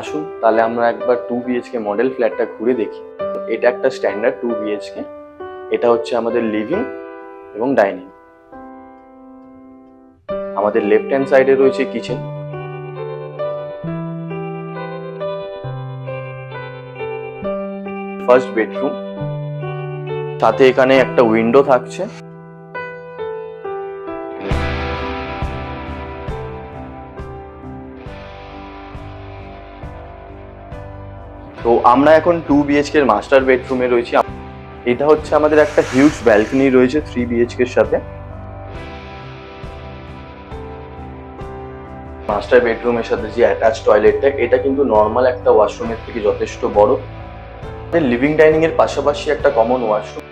আসুন তাহলে আমরা একবার 2 বিএইচকে মডেল ফ্ল্যাটটা ঘুরে দেখি। এটা একটা স্ট্যান্ডার্ড 2 বিএইচকে। এটা হচ্ছে আমাদের লিভিং এবং ডাইনিং। আমাদের লেফট হ্যান্ড সাইডে রয়েছে কিচেন। ফার্স্ট বেডরুম, সাথে এখানে একটা উইন্ডো থাকছে। তো আমরা এখন 2 বিএইচকে এর মাস্টার বেডরুমে রয়েছি। এটা হচ্ছে আমাদের একটা হিউজ ব্যালকনি রয়েছে 3 বিএইচকে এর সাথে। মাস্টার বেডরুমের সাথে যে অ্যাটাচ টয়লেটটা, এটা কিন্তু নর্মাল একটা ওয়াশরুমের থেকে যথেষ্ট বড়। লিভিং ডাইনিং এর পাশাপাশি একটা কমন ওয়াশরুম।